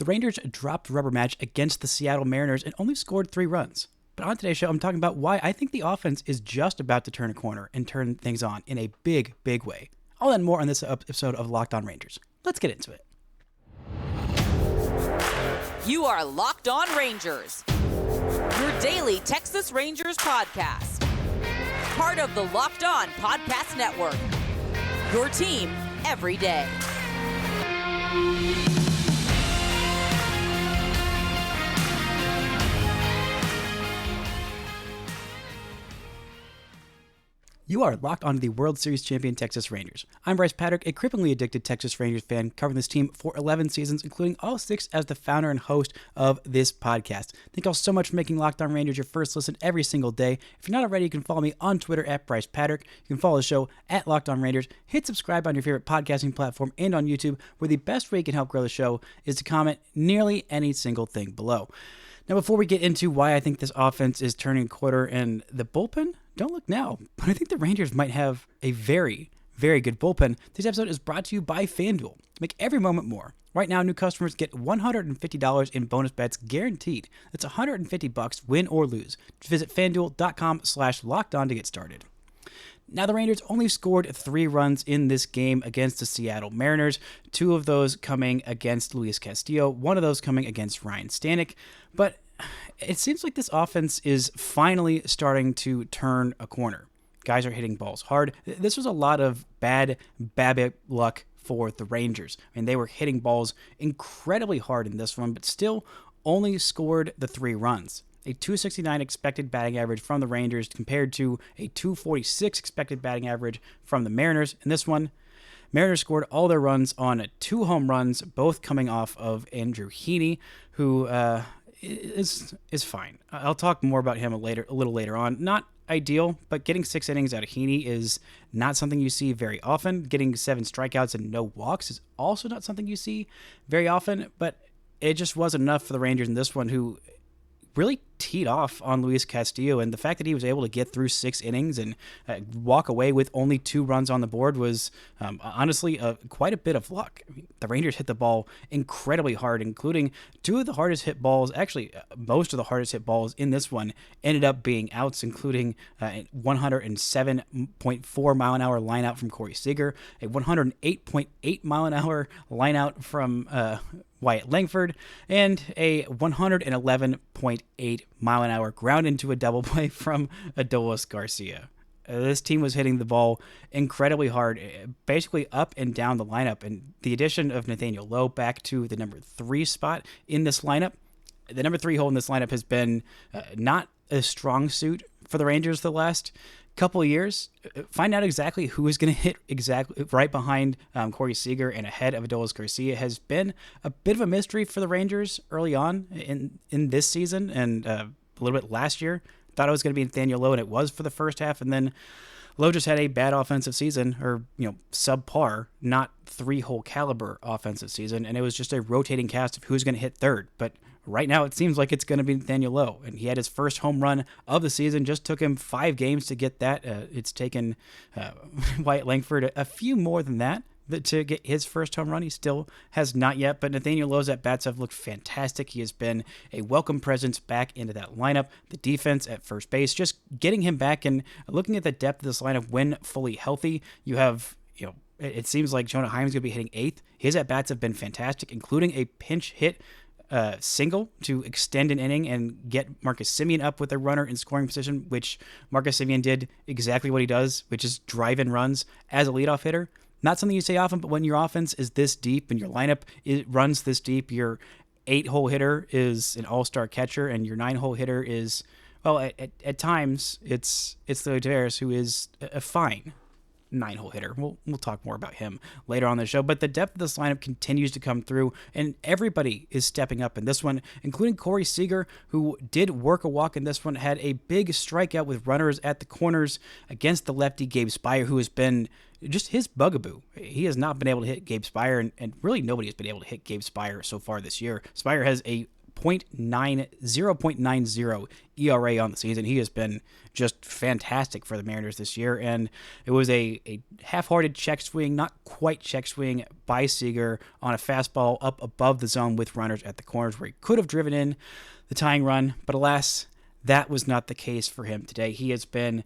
The Rangers dropped a rubber match against the Seattle Mariners and only scored 3 runs. But on today's show, I'm talking about why I think the offense is just about to turn a corner and turn things on in a big, big way. All that and more on this episode of Locked On Rangers. Let's get into it. You are Locked On Rangers, your daily Texas Rangers podcast. Part of the Locked On Podcast Network, your team every day. You are locked on the World Series champion Texas Rangers. I'm Bryce Patrick, a cripplingly addicted Texas Rangers fan covering this team for 11 seasons, including all 6 as the founder and host of this podcast. Thank you all so much for making Locked On Rangers your first listen every single day. If you're not already, you can follow me on Twitter at Bryce Patrick. You can follow the show at Locked On Rangers. Hit subscribe on your favorite podcasting platform and on YouTube, where the best way you can help grow the show is to comment nearly any single thing below. Now, before we get into why I think this offense is turning a quarter and the bullpen, don't look now, but I think the Rangers might have a very, very good bullpen. This episode is brought to you by FanDuel. Make every moment more. Right now, new customers get $150 in bonus bets guaranteed. That's $150 win or lose. Visit FanDuel.com/lockedon to get started. Now, the Rangers only scored 3 runs in this game against the Seattle Mariners, 2 of those coming against Luis Castillo, 1 of those coming against Ryan Stanek. But it seems like this offense is finally starting to turn a corner. Guys are hitting balls hard. This was a lot of bad BABIP luck for the Rangers. I mean, they were hitting balls incredibly hard in this one, but still only scored the 3 runs. A .269 expected batting average from the Rangers compared to a .246 expected batting average from the Mariners. In this one, Mariners scored all their runs on 2 home runs, both coming off of Andrew Heaney, who is fine. I'll talk more about him a little later on. Not ideal, but getting 6 innings out of Heaney is not something you see very often. Getting 7 strikeouts and no walks is also not something you see very often, but it just wasn't enough for the Rangers in this one, who really teed off on Luis Castillo, and the fact that he was able to get through 6 innings and walk away with only 2 runs on the board was honestly quite a bit of luck. I mean, the Rangers hit the ball incredibly hard, including 2 of the hardest hit balls, actually most of the hardest hit balls in this one ended up being outs, including a 107.4 mile an hour line out from Corey Seager, a 108.8 mile an hour line out from Wyatt Langford, and a 111.8 mile an hour ground into a double play from Adolis Garcia. This team was hitting the ball incredibly hard, basically up and down the lineup, and the addition of Nathaniel Lowe back to the number 3 spot in this lineup. The number 3 hole in this lineup has been not a strong suit for the Rangers the last couple of years. Find out exactly who is going to hit exactly right behind Corey Seager and ahead of Adolis Garcia has been a bit of a mystery for the Rangers early on in this season, and a little bit last year. Thought it was going to be Nathaniel Lowe, and it was for the first half, and then Lowe just had a bad offensive season, or subpar, not 3-hole caliber offensive season, and it was just a rotating cast of who's going to hit third. But right now, it seems like it's going to be Nathaniel Lowe, and he had his first home run of the season. Just took him 5 games to get that. It's taken Wyatt Langford a few more than that to get his first home run. He still has not yet, but Nathaniel Lowe's at-bats have looked fantastic. He has been a welcome presence back into that lineup. The defense at first base, just getting him back, and looking at the depth of this lineup when fully healthy, you have, it seems like Jonah Heim's going to be hitting 8th. His at-bats have been fantastic, including a pinch hit single to extend an inning and get Marcus Semien up with a runner in scoring position, which Marcus Semien did exactly what he does, which is drive in runs as a leadoff hitter. Not something you say often, but when your offense is this deep and your lineup runs this deep, your 8-hole hitter is an all-star catcher, and your 9-hole hitter is, well, at times it's Taveras, who is a fine 9-hole hitter. We'll talk more about him later on the show, but the depth of this lineup continues to come through, and everybody is stepping up in this one, including Corey Seager, who did work a walk in this one, had a big strikeout with runners at the corners against the lefty Gabe Speier, who has been just his bugaboo. He has not been able to hit Gabe Speier, and really nobody has been able to hit Gabe Speier so far this year. Speier has a 0.90 ERA on the season. He has been just fantastic for the Mariners this year, and it was a half-hearted check swing, not quite check swing, by Seager on a fastball up above the zone with runners at the corners where he could have driven in the tying run, but alas, that was not the case for him today. He has been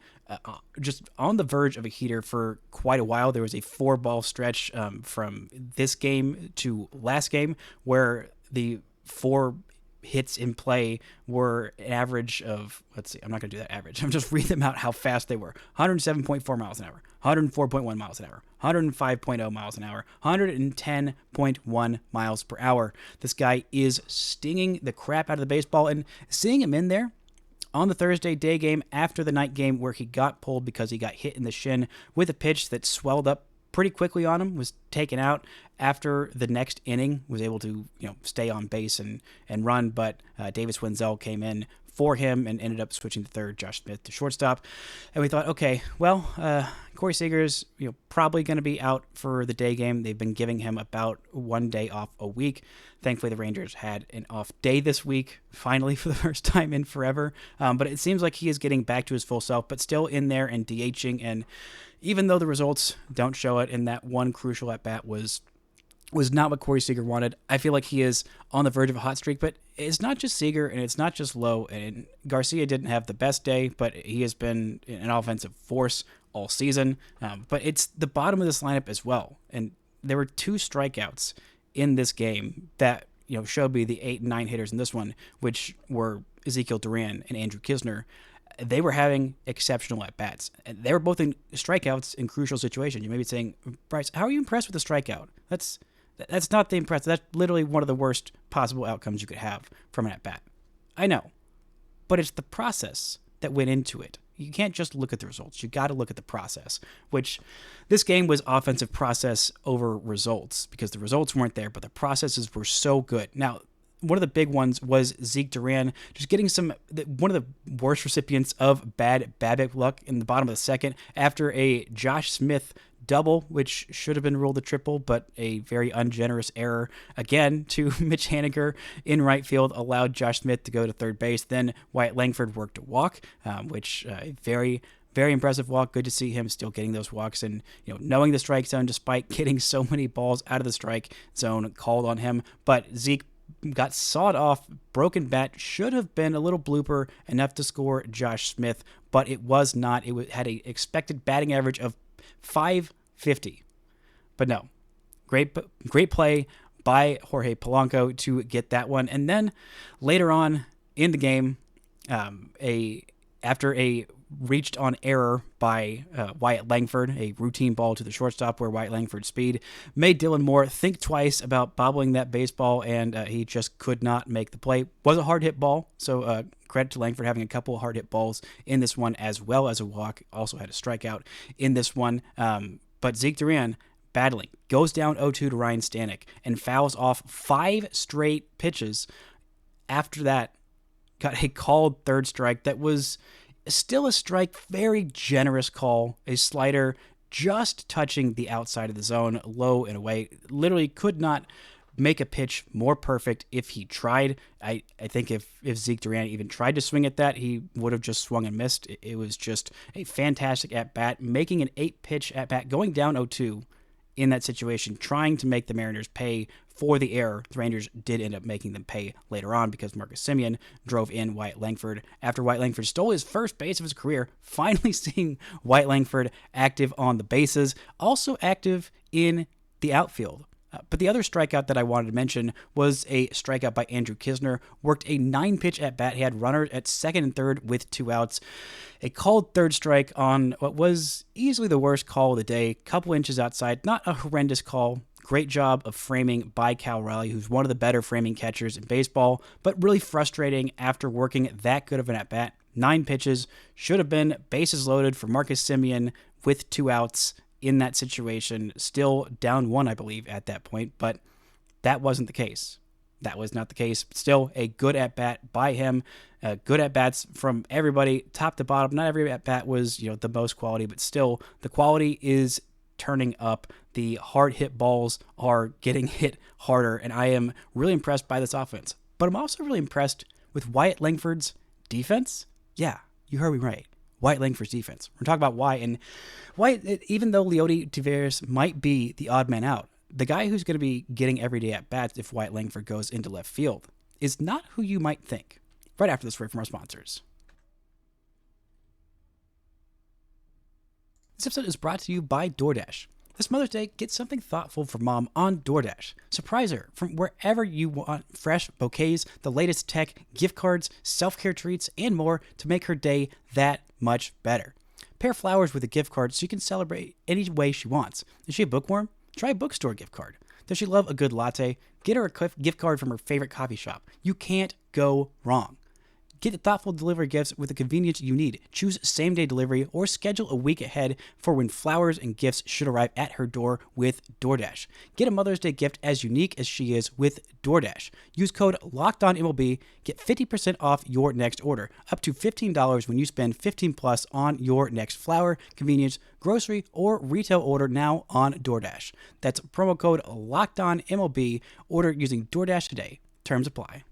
just on the verge of a heater for quite a while. There was a 4-ball stretch from this game to last game where the 4 hits in play were an average of, let's see, I'm not going to do that average. I'm just reading them out how fast they were. 107.4 miles an hour, 104.1 miles an hour, 105.0 miles an hour, 110.1 miles per hour. This guy is stinging the crap out of the baseball, and seeing him in there on the Thursday day game after the night game where he got pulled because he got hit in the shin with a pitch that swelled up pretty quickly on him, was taken out after the next inning, was able to stay on base and run, but Davis Wendzel came in for him and ended up switching to third, Josh Smith to shortstop. And we thought, okay, well, Corey Seager's probably going to be out for the day game. They've been giving him about 1 day off a week. Thankfully, the Rangers had an off day this week, finally, for the first time in forever. But it seems like he is getting back to his full self, but still in there and DHing. And even though the results don't show it, and that one crucial at-bat was not what Corey Seager wanted, I feel like he is on the verge of a hot streak, but it's not just Seager and it's not just Lowe, and Garcia didn't have the best day, but he has been an offensive force all season. But it's the bottom of this lineup as well, and there were 2 strikeouts in this game that showed me the 8 and 9 hitters in this one, which were Ezekiel Duran and Andrew Kisner. They were having exceptional at-bats. They were both in strikeouts in crucial situations. You may be saying, Bryce, how are you impressed with the strikeout? That's not the impressive. That's literally one of the worst possible outcomes you could have from an at-bat. I know, but it's the process that went into it. You can't just look at the results. You got to look at the process, which this game was offensive process over results because the results weren't there, but the processes were so good. Now, one of the big ones was Zeke Duran just getting one of the worst recipients of bad BABIP luck in the bottom of the second after a Josh Smith double, which should have been ruled a triple, but a very ungenerous error again to Mitch Haniger in right field allowed Josh Smith to go to third base. Then Wyatt Langford worked a walk, which very, very impressive walk. Good to see him still getting those walks and knowing the strike zone despite getting so many balls out of the strike zone called on him. But Zeke got sawed off, broken bat, should have been a little blooper enough to score Josh Smith, but it was not. It had an expected batting average of .550. But no, great play by Jorge Polanco to get that one. And then later on in the game, after a reached on error by Wyatt Langford, a routine ball to the shortstop where Wyatt Langford's speed made Dylan Moore think twice about bobbling that baseball, and he just could not make the play. Was a hard hit ball, so credit to Langford having a couple of hard hit balls in this one as well as a walk. Also had a strikeout in this one. But Zeke Duran battling, goes down 0-2 to Ryan Stanek and fouls off 5 straight pitches. After that, got a called third strike that was still a strike, very generous call, a slider just touching the outside of the zone, low and away. Literally could not make a pitch more perfect if he tried. I think if Zeke Duran even tried to swing at that, he would have just swung and missed. It was just a fantastic at-bat, making an 8-pitch at-bat, going down 0-2 in that situation, trying to make the Mariners pay for the error. The Rangers did end up making them pay later on because Marcus Semien drove in Wyatt Langford after Wyatt Langford stole his first base of his career. Finally seeing Wyatt Langford active on the bases, also active in the outfield. But the other strikeout that I wanted to mention was a strikeout by Andrew Kisner. Worked a 9-pitch at-bat. He had runners at second and third with 2 outs. A called third strike on what was easily the worst call of the day. Couple inches outside. Not a horrendous call. Great job of framing by Cal Raleigh, who's one of the better framing catchers in baseball, but really frustrating after working that good of an at-bat. 9 pitches. Should have been bases loaded for Marcus Semien with 2 outs. In that situation, still down 1, I believe, at that point, but that wasn't the case. That was not the case. Still a good at-bat by him. Good at-bats from everybody, top to bottom. Not every at-bat was, the most quality, but still the quality is turning up. The hard hit balls are getting hit harder, and I am really impressed by this offense. But I'm also really impressed with Wyatt Langford's defense. Yeah, you heard me right. Wyatt Langford's defense. We're talking about why. And Wyatt, even though Leody Taveras might be the odd man out, the guy who's going to be getting everyday at-bats if Wyatt Langford goes into left field is not who you might think. Right after this word from our sponsors. This episode is brought to you by DoorDash. This Mother's Day, get something thoughtful for mom on DoorDash. Surprise her from wherever you want. Fresh bouquets, the latest tech, gift cards, self-care treats, and more to make her day that much better. Pair flowers with a gift card so you can celebrate any way she wants. Is she a bookworm? Try a bookstore gift card. Does she love a good latte? Get her a gift card from her favorite coffee shop. You can't go wrong. Get the thoughtful delivery gifts with the convenience you need. Choose same-day delivery or schedule a week ahead for when flowers and gifts should arrive at her door with DoorDash. Get a Mother's Day gift as unique as she is with DoorDash. Use code LOCKEDONMLB. Get 50% off your next order. Up to $15 when you spend $15 plus on your next flower, convenience, grocery, or retail order now on DoorDash. That's promo code LOCKEDONMLB. Order using DoorDash today. Terms apply.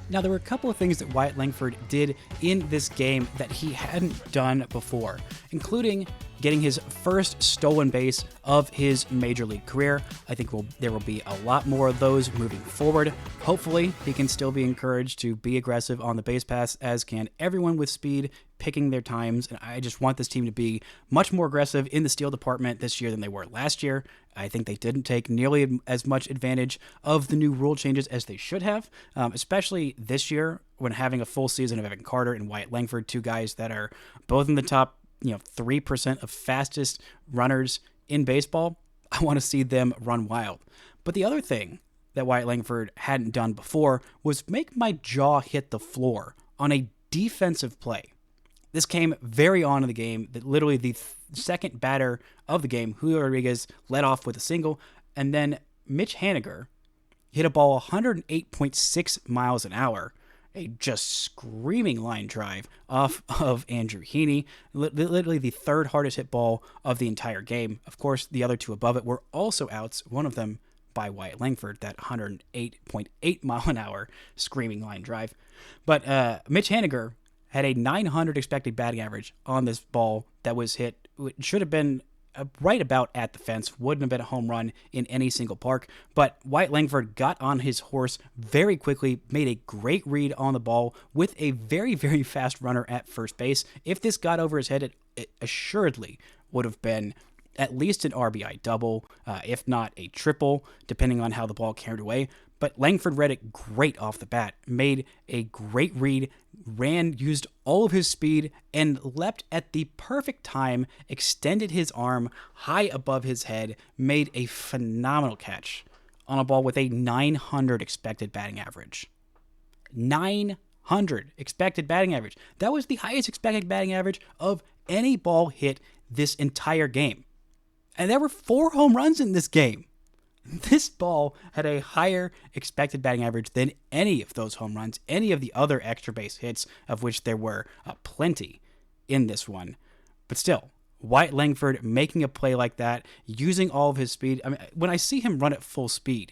Now, there were a couple of things that Wyatt Langford did in this game that he hadn't done before, including getting his first stolen base of his major league career. I think there will be a lot more of those moving forward. Hopefully, he can still be encouraged to be aggressive on the base pass, as can everyone with speed, picking their times. And I just want this team to be much more aggressive in the steal department this year than they were last year. I think they didn't take nearly as much advantage of the new rule changes as they should have, especially this year when having a full season of Evan Carter and Wyatt Langford, two guys that are both in the top 3% of fastest runners in baseball. I want to see them run wild. But the other thing that Wyatt Langford hadn't done before was make my jaw hit the floor on a defensive play. This came very on in the game, that literally the second batter of the game, Julio Rodriguez, led off with a single, and then Mitch Haniger hit a ball 108.6 miles an hour, a just screaming line drive off of Andrew Heaney, literally the third hardest hit ball of the entire game. Of course, the other two above it were also outs, one of them by Wyatt Langford, that 108.8 mile an hour screaming line drive. But Mitch Haniger had a 900 expected batting average on this ball that was hit. It should have been right about at the fence, wouldn't have been a home run in any single park, but Wyatt Langford got on his horse very quickly, made a great read on the ball with a very, very fast runner at first base. If this got over his head, it assuredly would have been at least an RBI double, if not a triple, depending on how the ball carried away. But Langford read it great off the bat, made a great read, used all of his speed, and leapt at the perfect time, extended his arm high above his head, made a phenomenal catch on a ball with a 900 expected batting average. 900 expected batting average. That was the highest expected batting average of any ball hit this entire game. And there were 4 home runs in this game. This ball had a higher expected batting average than any of those home runs, any of the other extra base hits, of which there were plenty in this one. But still, Wyatt Langford making a play like that, using all of his speed. I mean, when I see him run at full speed,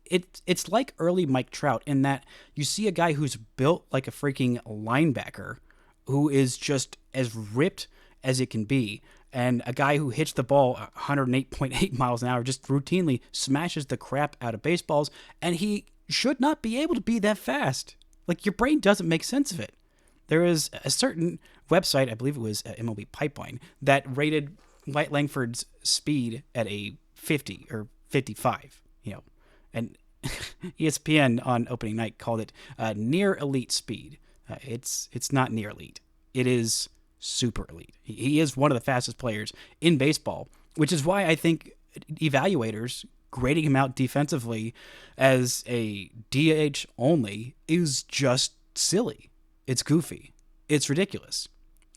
it's like early Mike Trout in that you see a guy who's built like a freaking linebacker, who is just as ripped as it can be, and a guy who hits the ball 108.8 miles an hour, just routinely smashes the crap out of baseballs, and he should not be able to be that fast. Like, your brain doesn't make sense of it. There is a certain website, I believe it was MLB Pipeline, that rated Wyatt Langford's speed at a 50 or 55, and ESPN on opening night called it near elite speed. It's not near elite. It is super elite. He is one of the fastest players in baseball, which is why I think evaluators grading him out defensively as a DH only is just silly. It's goofy. It's ridiculous.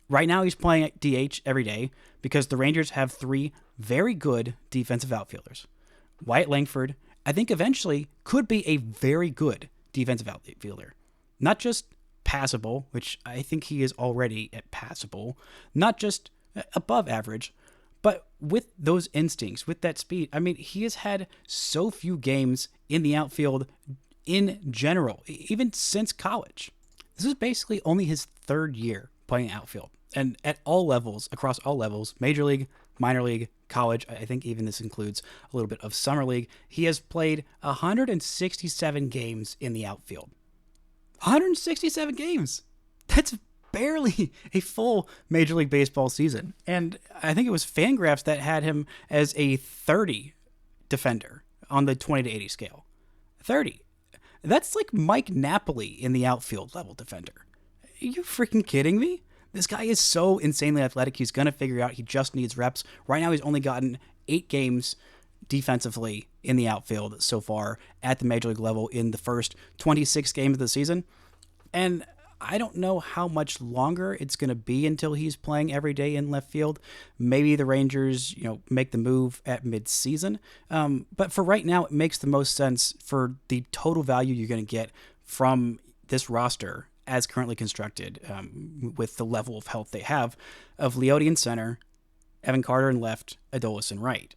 Right now he's playing at DH every day because the Rangers have 3 very good defensive outfielders. Wyatt Langford, I think eventually could be a very good defensive outfielder. Not just passable, which I think he is already at passable, not just above average, But with those instincts, with that speed, I mean, he has had so few games in the outfield in general, even since college. This is basically only his third year playing outfield. And at all levels, across all levels, major league, minor league, college, I think even this includes a little bit of summer league, he has played 167 games in the outfield. 167 games! That's barely a full Major League Baseball season. And I think it was Fangraphs that had him as a 30 defender on the 20 to 80 scale. 30. That's like Mike Napoli in the outfield level defender. Are you freaking kidding me? This guy is so insanely athletic. He's going to figure out he just needs reps. Right now, he's only gotten 8 games defensively in the outfield so far at the Major League level in the first 26 games of the season. And I don't know how much longer it's going to be until he's playing every day in left field. Maybe the Rangers, make the move at midseason. But for right now, it makes the most sense for the total value you're going to get from this roster as currently constructed, with the level of health they have, of Leody in center, Evan Carter in left, Adolis in right.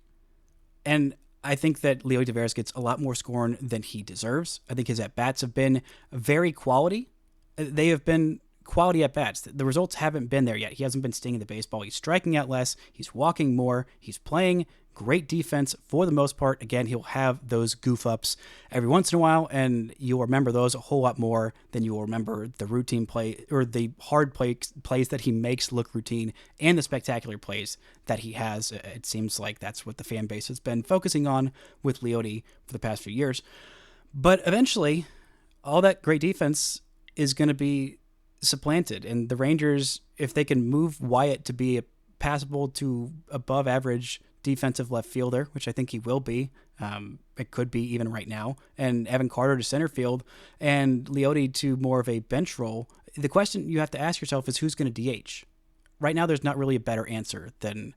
And I think that Leody Taveras gets a lot more scorn than he deserves. I think his at-bats have been very quality. They have been quality at-bats. The results haven't been there yet. He hasn't been stinging the baseball. He's striking out less. He's walking more. He's playing great defense for the most part. Again, he'll have those goof-ups every once in a while, and you'll remember those a whole lot more than you will remember the routine play or the hard plays that he makes look routine and the spectacular plays that he has. It seems like that's what the fan base has been focusing on with Leody for the past few years. But eventually, all that great defense is going to be supplanted, and the Rangers, if they can move Wyatt to be a passable to above average defensive left fielder, which I think he will be, it could be even right now, and Evan Carter to center field and Leody to more of a bench role, the question you have to ask yourself is who's going to DH. Right now, there's not really a better answer than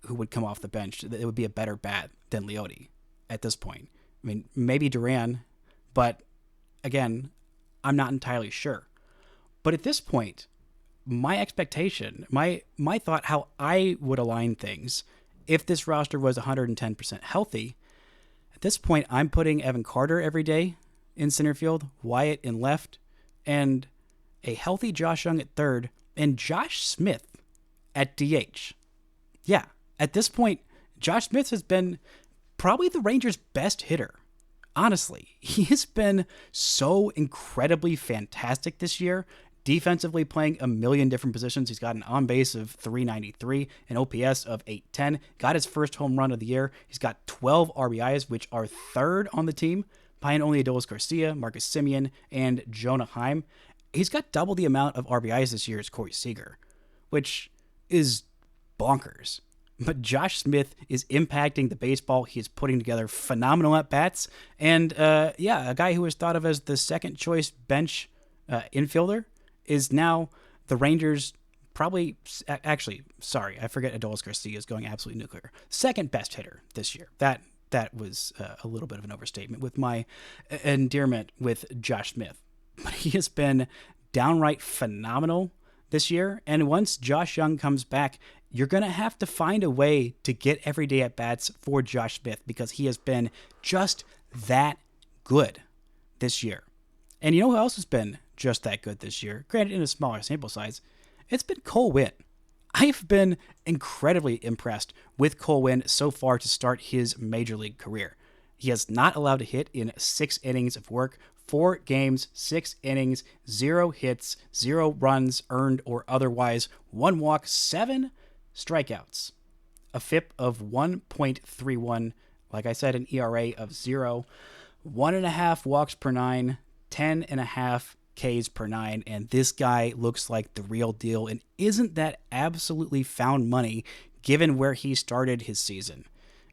who would come off the bench. It would be a better bat than Leody at this point. I mean, maybe Duran, but again, I'm not entirely sure. But at this point, my expectation, my thought, how I would align things if this roster was 110% healthy, at this point, I'm putting Evan Carter every day in center field, Wyatt in left, and a healthy Josh Jung at third, and Josh Smith at DH. Yeah, at this point, Josh Smith has been probably the Rangers' best hitter. Honestly, he has been so incredibly fantastic this year, defensively playing a million different positions. He's got an on-base of 393, an OPS of 810, got his first home run of the year. He's got 12 RBIs, which are third on the team, behind only Adolis Garcia, Marcus Semien, and Jonah Heim. He's got double the amount of RBIs this year as Corey Seager, which is bonkers. But Josh Smith is impacting the baseball. He is putting together phenomenal at-bats. And, a guy who was thought of as the second-choice bench infielder is now the Rangers' I forget Adolis Garcia is going absolutely nuclear. Second best hitter this year. That was a little bit of an overstatement with my endearment with Josh Smith. But he has been downright phenomenal this year. And once Josh Jung comes back, you're going to have to find a way to get everyday at-bats for Josh Smith because he has been just that good this year. And you know who else has been just that good this year? Granted, in a smaller sample size, it's been Cole Winn. I've been incredibly impressed with Cole Winn so far to start his major league career. He has not allowed a hit in 6 innings of work, 4 games, 6 innings, 0 hits, 0 runs earned or otherwise, 1 walk, 7 strikeouts, a FIP of 1.31, like I said, an ERA of 0, 1.5 walks per 9, 10.5 Ks per 9, and this guy looks like the real deal. And isn't that absolutely found money given where he started his season?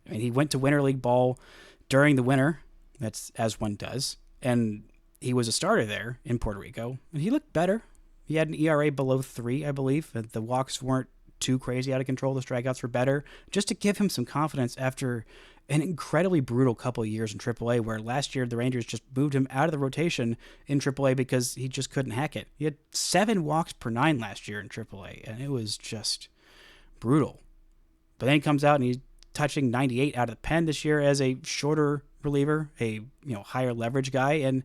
I mean, he went to Winter League ball during the winter, that's as one does, and he was a starter there in Puerto Rico, and he looked better. He had an ERA below 3, I believe. The walks weren't too crazy out of control. The strikeouts were better, just to give him some confidence after an incredibly brutal couple of years in AAA, where last year the Rangers just moved him out of the rotation in AAA because he just couldn't hack it. He had 7 walks per 9 last year in AAA, and it was just brutal. But then he comes out and he's touching 98 out of the pen this year as a shorter reliever, a higher leverage guy, and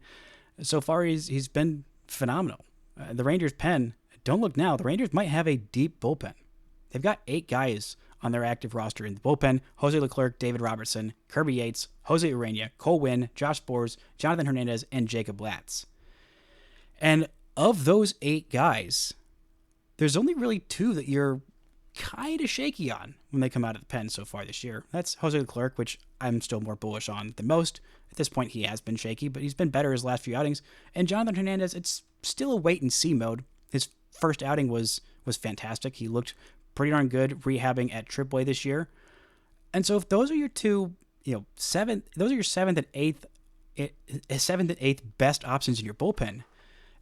so far he's been phenomenal. The Rangers pen, don't look now, the Rangers might have a deep bullpen. They've got 8 guys on their active roster in the bullpen: Jose Leclerc, David Robertson, Kirby Yates, Jose Urena, Cole Winn, Josh Sborz, Jonathan Hernandez, and Jacob Latz. And of those 8 guys, there's only really 2 that you're kind of shaky on when they come out of the pen so far this year. That's Jose Leclerc, which I'm still more bullish on than most. At this point, he has been shaky, but he's been better his last few outings. And Jonathan Hernandez, it's still a wait-and-see mode. His first outing was fantastic. He looked pretty darn good rehabbing at AAA this year. And so if those are your 2, those are your 7th and 8th best options in your bullpen,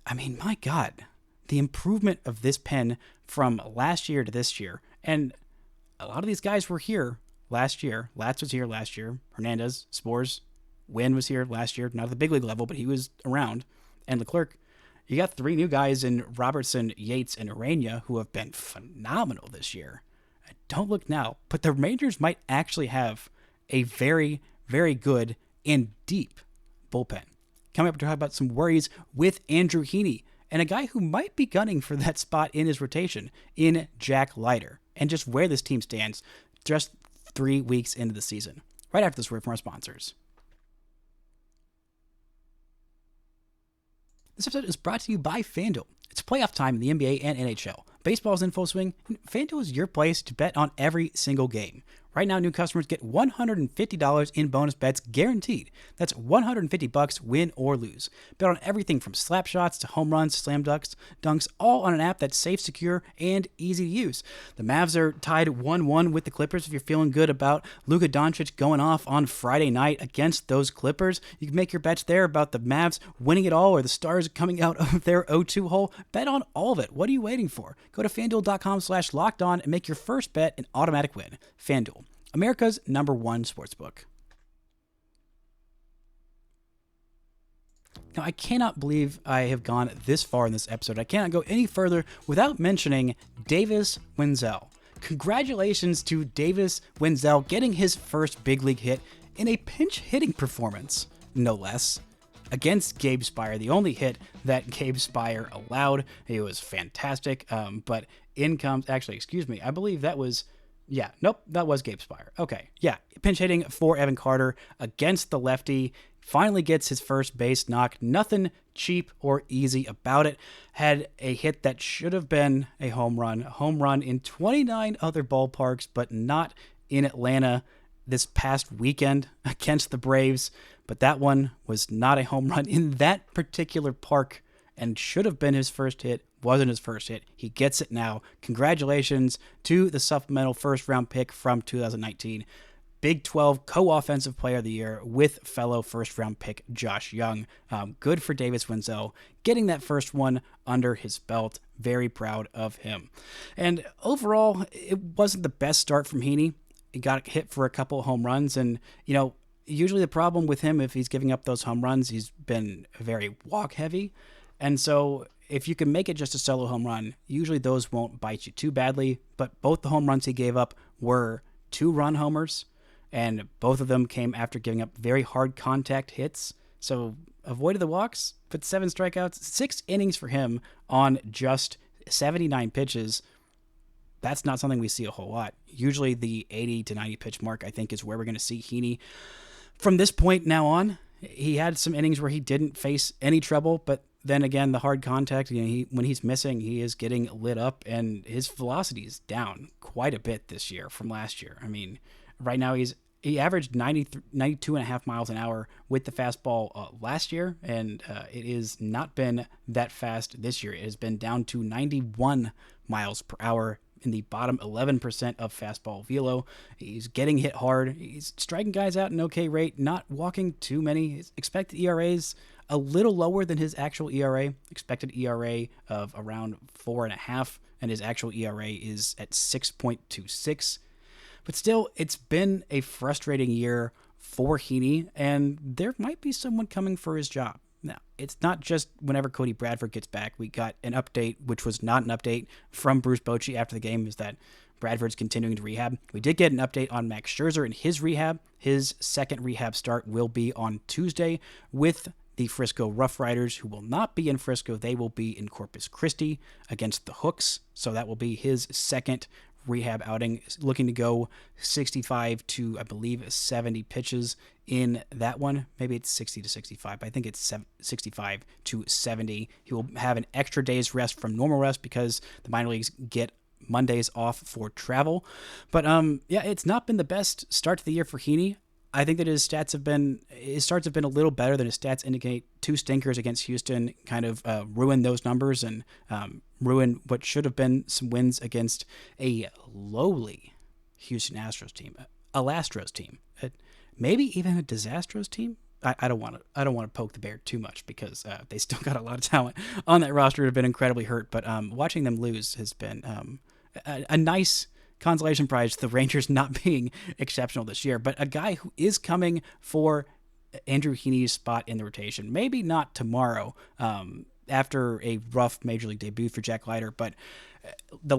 I mean, my God, the improvement of this pen from last year to this year, and a lot of these guys were here last year. Latz was here last year. Hernandez, Sborz, Winn was here last year. Not at the big league level, but he was around. And Leclerc, you got 3 new guys in Robertson, Yates, and Urena who have been phenomenal this year. Don't look now, but the Rangers might actually have a very, very good and deep bullpen. Coming up to talk about some worries with Andrew Heaney, and a guy who might be gunning for that spot in his rotation in Jack Leiter, and just where this team stands just 3 weeks into the season. Right after this word from our sponsors. This episode is brought to you by FanDuel. It's playoff time in the NBA and NHL. Baseball's in full swing, and FanDuel is your place to bet on every single game. Right now, new customers get $150 in bonus bets guaranteed. That's $150 win or lose. Bet on everything from slap shots to home runs, slam dunks, all on an app that's safe, secure, and easy to use. The Mavs are tied 1-1 with the Clippers. If you're feeling good about Luka Doncic going off on Friday night against those Clippers, you can make your bets there about the Mavs winning it all or the Stars coming out of their 0-2 hole. Bet on all of it. What are you waiting for? Go to FanDuel.com/lockedon and make your first bet an automatic win. FanDuel, America's #1 sportsbook. Now, I cannot believe I have gone this far in this episode. I cannot go any further without mentioning Davis Wendzel. Congratulations to Davis Wendzel getting his first big league hit in a pinch hitting performance, no less, against Gabe Spire. The only hit that Gabe Spire allowed. It was fantastic, but in comes, I believe that was... that was Gabe Spire. Okay, pinch hitting for Evan Carter against the lefty. Finally gets his first base knock. Nothing cheap or easy about it. Had a hit that should have been a home run. A home run in 29 other ballparks, but not in Atlanta this past weekend against the Braves. But that one was not a home run in that particular park and should have been his first hit. Wasn't his first hit. He gets it now. Congratulations to the supplemental first-round pick from 2019. Big 12 co-offensive player of the year with fellow first-round pick Josh Jung. Good for Davis Wendzel getting that first one under his belt. Very proud of him. And overall, it wasn't the best start from Heaney. He got hit for a couple of home runs, and usually the problem with him, if he's giving up those home runs, he's been very walk-heavy. And so if you can make it just a solo home run, usually those won't bite you too badly. But both the home runs he gave up were 2-run homers, and both of them came after giving up very hard contact hits. So avoided the walks, but 7 strikeouts, 6 innings for him on just 79 pitches. That's not something we see a whole lot. Usually the 80 to 90 pitch mark, I think, is where we're going to see Heaney from this point now on. He had some innings where he didn't face any trouble, but then again, the hard contact, when he's missing, he is getting lit up, and his velocity is down quite a bit this year from last year. I mean, right now he averaged 92.5 miles an hour with the fastball last year, and it has not been that fast this year. It has been down to 91 miles per hour in the bottom 11% of fastball velo. He's getting hit hard. He's striking guys out at an okay rate, not walking too many. His expected ERA is a little lower than his actual ERA. Expected ERA of around 4.5, and his actual ERA is at 6.26. But still, it's been a frustrating year for Heaney, and there might be someone coming for his job. Now, it's not just whenever Cody Bradford gets back. We got an update, which was not an update, from Bruce Bochy after the game, is that Bradford's continuing to rehab. We did get an update on Max Scherzer and his rehab. His second rehab start will be on Tuesday with the Frisco Rough Riders, who will not be in Frisco. They will be in Corpus Christi against the Hooks. So that will be his second rehab outing, looking to go 65 to, I believe, 70 pitches in that one. Maybe it's 60 to 65, but I think it's 65 to 70. He will have an extra day's rest from normal rest because the minor leagues get Mondays off for travel. But it's not been the best start to the year for Heaney. I think that his starts have been a little better than his stats indicate. 2 stinkers against Houston kind of ruined those numbers and ruined what should have been some wins against a lowly Houston Astros team, a Lastros team, maybe even a Disastros team. I don't want to poke the bear too much because they still got a lot of talent on that roster. Have been incredibly hurt, but watching them lose has been a nice consolation prize, the Rangers not being exceptional this year. But a guy who is coming for Andrew Heaney's spot in the rotation, maybe not tomorrow after a rough major league debut for Jack Leiter, but the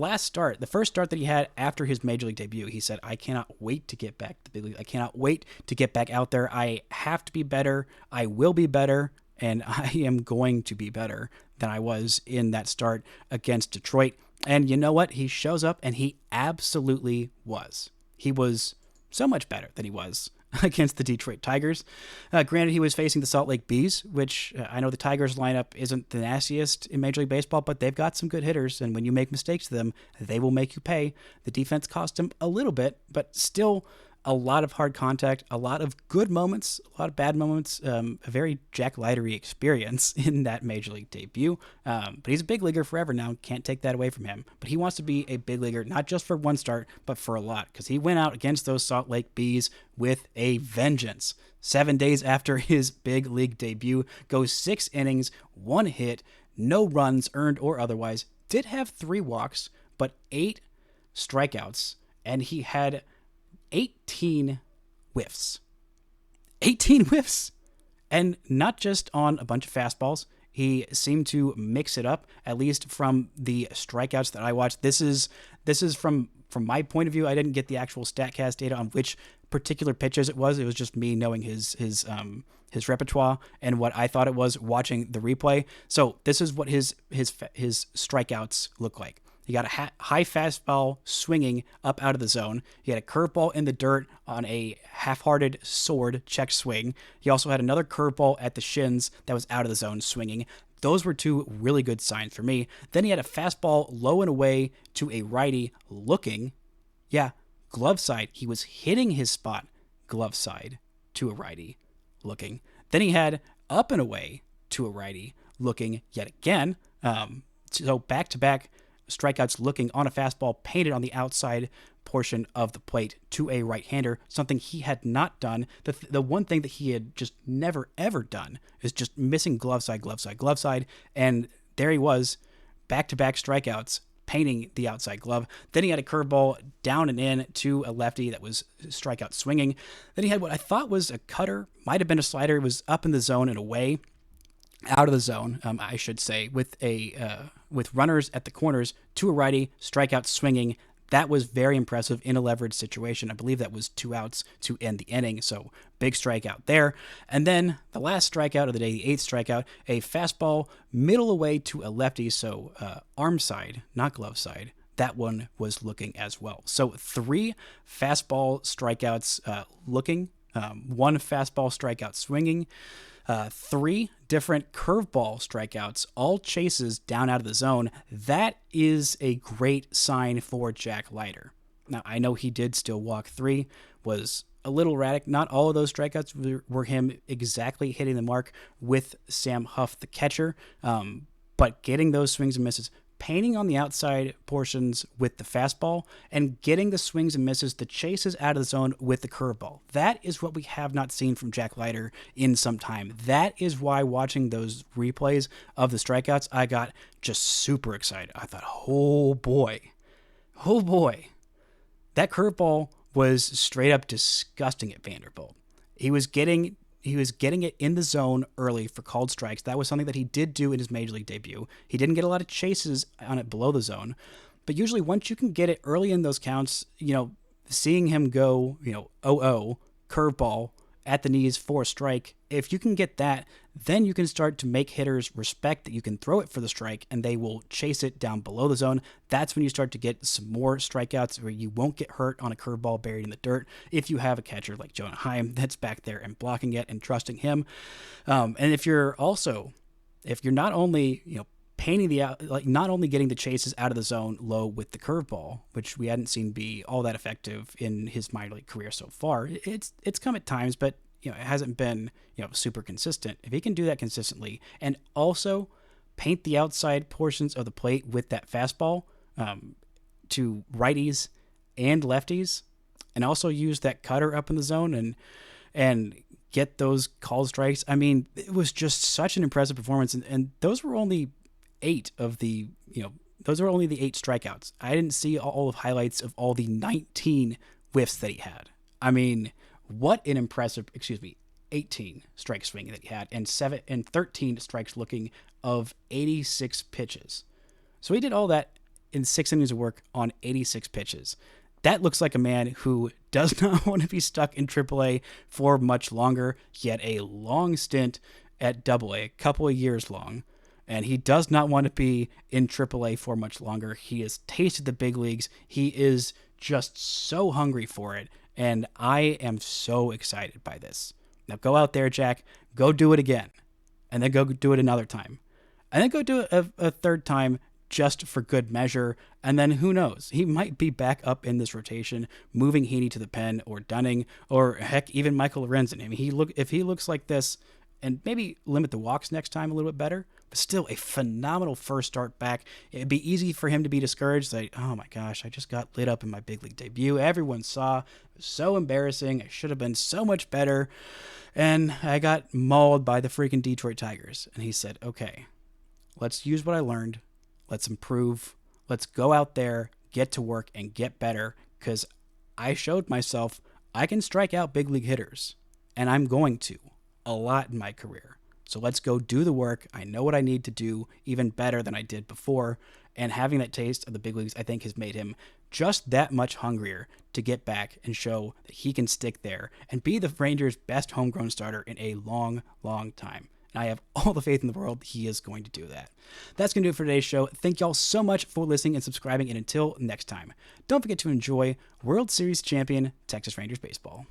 first start that he had after his major league debut, he said, I cannot wait to get back to the big league. I cannot wait to get back out there. I have to be better. I will be better. And I am going to be better than I was in that start against Detroit. And you know what? He shows up, and he absolutely was. He was so much better than he was against the Detroit Tigers. Granted, he was facing the Salt Lake Bees, which I know the Tigers lineup isn't the nastiest in Major League Baseball, but they've got some good hitters, and when you make mistakes to them, they will make you pay. The defense cost him a little bit, but still a lot of hard contact, a lot of good moments, a lot of bad moments, a very Jack Leitery experience in that Major League debut. But he's a big leaguer forever now. Can't take that away from him. But he wants to be a big leaguer, not just for one start, but for a lot, because he went out against those Salt Lake Bees with a vengeance. 7 days after his big league debut, goes 6 innings, 1 hit, no runs earned or otherwise, did have 3 walks, but 8 strikeouts, and he had 18 whiffs. 18 whiffs! And not just on a bunch of fastballs. He seemed to mix it up, at least from the strikeouts that I watched. This is from my point of view. I didn't get the actual StatCast data on which particular pitches it was. It was just me knowing his repertoire and what I thought it was watching the replay. So this is what his strikeouts look like. He got a high fastball swinging up out of the zone. He had a curveball in the dirt on a half-hearted sword check swing. He also had another curveball at the shins that was out of the zone swinging. Those were 2 really good signs for me. Then he had a fastball low and away to a righty looking. Yeah, glove side. He was hitting his spot glove side to a righty looking. Then he had up and away to a righty looking yet again. So back-to-back strikeouts looking on a fastball painted on the outside portion of the plate to a right-hander, something he had not done. The one thing that he had just never, ever done is just missing glove side, and there he was, back-to-back strikeouts, painting the outside glove. Then he had a curveball down and in to a lefty that was strikeout swinging. Then he had what I thought was a cutter, might have been a slider. It was up in the zone and away. Out of the zone, I should say, with runners at the corners to a righty, strikeout swinging. That was very impressive in a leverage situation. I believe that was 2 outs to end the inning, so big strikeout there. And then the last strikeout of the day, the 8th strikeout, a fastball middle away to a lefty, so arm side, not glove side. That one was looking as well. So 3 fastball strikeouts looking, 1 fastball strikeout swinging, 3 different curveball strikeouts, all chases down out of the zone. That is a great sign for Jack Leiter. Now, I know he did still walk 3, was a little erratic. Not all of those strikeouts were him exactly hitting the mark with Sam Huff, the catcher, but getting those swings and misses, painting on the outside portions with the fastball, and getting the swings and misses, the chases out of the zone with the curveball. That is what we have not seen from Jack Leiter in some time. That is why watching those replays of the strikeouts, I got just super excited. I thought, oh boy, that curveball was straight up disgusting at Vanderbilt. He was getting it in the zone early for called strikes. That was something that he did do in his Major League debut. He didn't get a lot of chases on it below the zone, But usually once you can get it early in those counts, seeing him go, 0-0, curveball at the knees for a strike, if you can get that, then you can start to make hitters respect that you can throw it for the strike and they will chase it down below the zone. That's when you start to get some more strikeouts where you won't get hurt on a curveball buried in the dirt if you have a catcher like Jonah Heim that's back there and blocking it and trusting him. And if you're not only, painting not only getting the chases out of the zone low with the curveball, which we hadn't seen be all that effective in his minor league career so far. It's come at times, but it hasn't been super consistent. If he can do that consistently and also paint the outside portions of the plate with that fastball to righties and lefties, and also use that cutter up in the zone and get those called strikes. I mean, it was just such an impressive performance, and those were only eight of the, those are only the 8 strikeouts. I didn't see all of highlights of all the 19 whiffs that he had. I mean, what an impressive, 18 strike swing that he had, and 13 strikes looking of 86 pitches. So he did all that in 6 innings of work on 86 pitches. That looks like a man who does not want to be stuck in AAA for much longer. He had a long stint at AA, a couple of years long, and he does not want to be in AAA for much longer. He has tasted the big leagues. He is just so hungry for it, and I am so excited by this. Now go out there, Jack. Go do it again, and then go do it another time, and then go do it a third time just for good measure, and then who knows? He might be back up in this rotation, moving Heaney to the pen, or Dunning, or heck, even Michael Lorenzen. I mean, if he looks like this, and maybe limit the walks next time a little bit better, but still a phenomenal first start back. It'd be easy for him to be discouraged, like, oh my gosh, I just got lit up in my big league debut. Everyone saw. It was so embarrassing. I should have been so much better. And I got mauled by the freaking Detroit Tigers. And he said, okay, let's use what I learned. Let's improve. Let's go out there, get to work, and get better, because I showed myself I can strike out big league hitters, and I'm going to a lot in my career. So let's go do the work. I know what I need to do even better than I did before, and having that taste of the big leagues, I think, has made him just that much hungrier to get back and show that he can stick there and be the Rangers' best homegrown starter in a long, long time. And I have all the faith in the world he is going to do that. That's going to do it for today's show. Thank y'all so much for listening and subscribing, and until next time, don't forget to enjoy World Series champion Texas Rangers baseball.